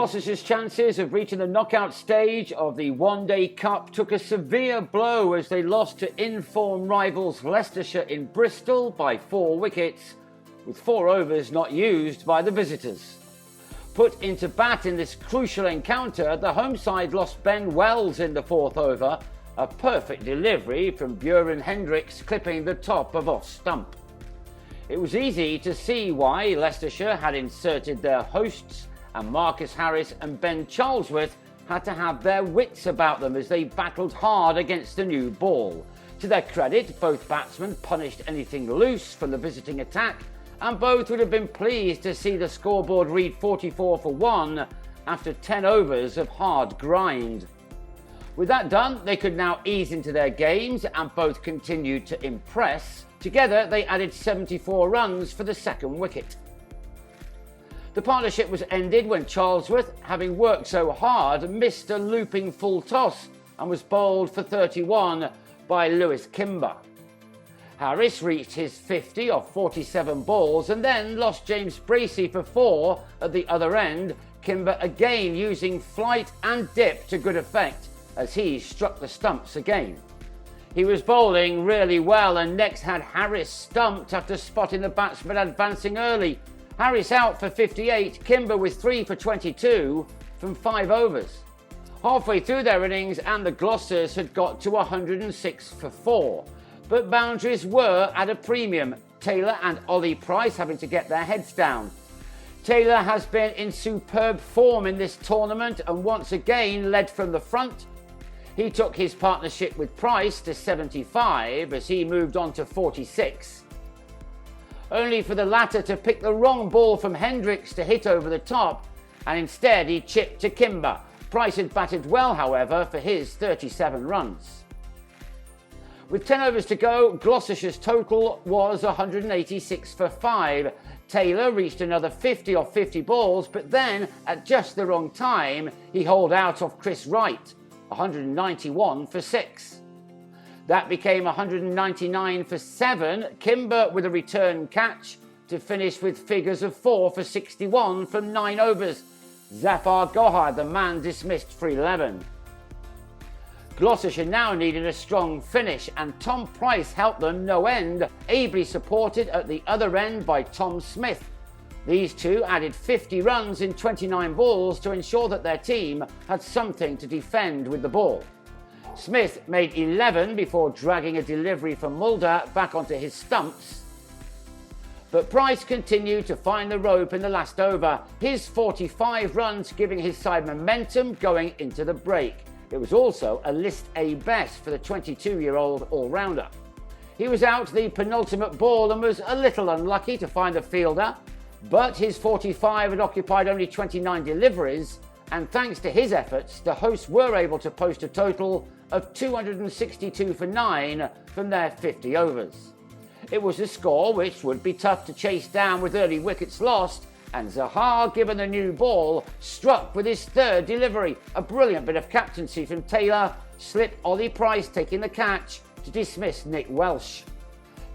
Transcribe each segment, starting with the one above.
Gloucestershire's chances of reaching the knockout stage of the one-day cup took a severe blow as they lost to in-form rivals Leicestershire in Bristol by 4 wickets, with 4 overs not used by the visitors. Put into bat in this crucial encounter, the home side lost Ben Wells in the 4th over, a perfect delivery from Björn Hendricks clipping the top of off stump. It was easy to see why Leicestershire had inserted their hosts, and Marcus Harris and Ben Charlesworth had to have their wits about them as they battled hard against the new ball. To their credit, both batsmen punished anything loose from the visiting attack, and both would have been pleased to see the scoreboard read 44 for 1 after 10 overs of hard grind. With that done, they could now ease into their games and both continued to impress. Together, they added 74 runs for the 2nd wicket. The partnership was ended when Charlesworth, having worked so hard, missed a looping full toss and was bowled for 31 by Lewis Kimber. Harris reached his 50 off 47 balls and then lost James Bracey for 4 at the other end, Kimber again using flight and dip to good effect as he struck the stumps again. He was bowling really well and next had Harris stumped after spotting the batsman advancing early. Harris out for 58, Kimber with 3 for 22 from 5 overs. Halfway through their innings and the Gloucesters had got to 106 for 4. But boundaries were at a premium, Taylor and Ollie Price having to get their heads down. Taylor has been in superb form in this tournament and once again led from the front. He took his partnership with Price to 75 as he moved on to 46. Only for the latter to pick the wrong ball from Hendricks to hit over the top, and instead he chipped to Kimber. Price had batted well, however, for his 37 runs. With 10 overs to go, Gloucestershire's total was 186 for 5. Taylor reached another 50 off 50 balls, but then, at just the wrong time, he holed out off Chris Wright, 191 for 6. That became 199 for 7, Kimber with a return catch to finish with figures of 4 for 61 from 9 overs. Zafar Gohar, the man, dismissed for 11. Gloucestershire now needed a strong finish and Tom Price helped them no end, ably supported at the other end by Tom Smith. These two added 50 runs in 29 balls to ensure that their team had something to defend with the ball. Smith made 11 before dragging a delivery from Mulder back onto his stumps. But Price continued to find the rope in the last over, his 45 runs giving his side momentum going into the break. It was also a List A best for the 22-year-old all-rounder. He was out the penultimate ball and was a little unlucky to find the fielder, but his 45 had occupied only 29 deliveries, and thanks to his efforts, the hosts were able to post a total of 262 for 9 from their 50 overs. It was a score which would be tough to chase down with early wickets lost, and Zahar, given the new ball, struck with his 3rd delivery. A brilliant bit of captaincy from Taylor slipped Ollie Price taking the catch to dismiss Nick Welsh.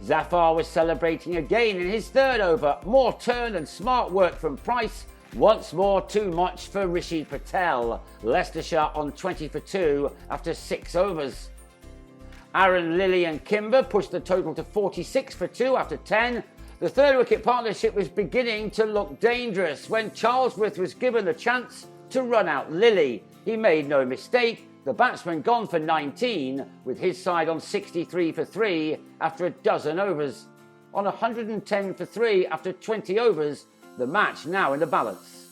Zafar was celebrating again in his 3rd over, more turn and smart work from Price. Once more too much for Rishi Patel. Leicestershire on 20 for 2 after 6 overs. Aaron Lilly and Kimber pushed the total to 46 for 2 after 10. The 3rd wicket partnership was beginning to look dangerous when Charlesworth was given the chance to run out Lilly. He made no mistake. The batsman gone for 19 with his side on 63 for 3 after a dozen overs. On 110 for 3 after 20 overs, the match now in the balance.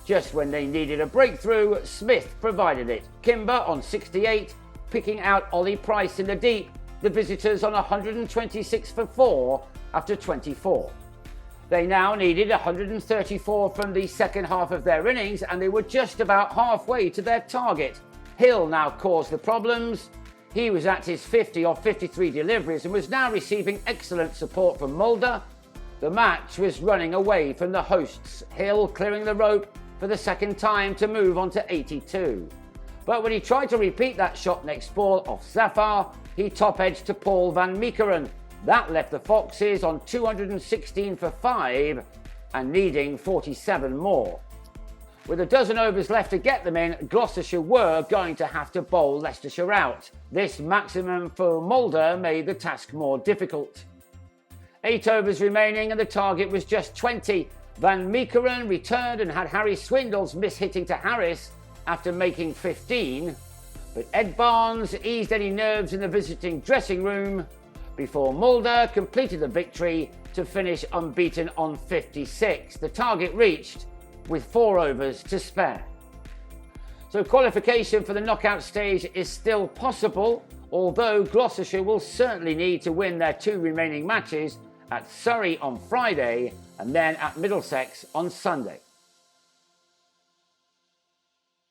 Just when they needed a breakthrough, Smith provided it. Kimber on 68, picking out Ollie Price in the deep, the visitors on 126 for 4 after 24. They now needed 134 from the second half of their innings and they were just about halfway to their target. Hill now caused the problems. He was at his 50 off 53 deliveries and was now receiving excellent support from Mulder. The match was running away from the hosts, Hill clearing the rope for the second time to move on to 82. But when he tried to repeat that shot next ball off Zafar, he top-edged to Paul van Meekeren. That left the Foxes on 216 for 5 and needing 47 more. With a dozen overs left to get them in, Gloucestershire were going to have to bowl Leicestershire out. This maximum for Mulder made the task more difficult. 8 overs remaining and the target was just 20. Van Meekeren returned and had Harry Swindle's miss-hitting to Harris after making 15. But Ed Barnes eased any nerves in the visiting dressing room before Mulder completed the victory to finish unbeaten on 56. The target reached with 4 overs to spare. So qualification for the knockout stage is still possible, although Gloucestershire will certainly need to win their 2 remaining matches at Surrey on Friday and then at Middlesex on Sunday.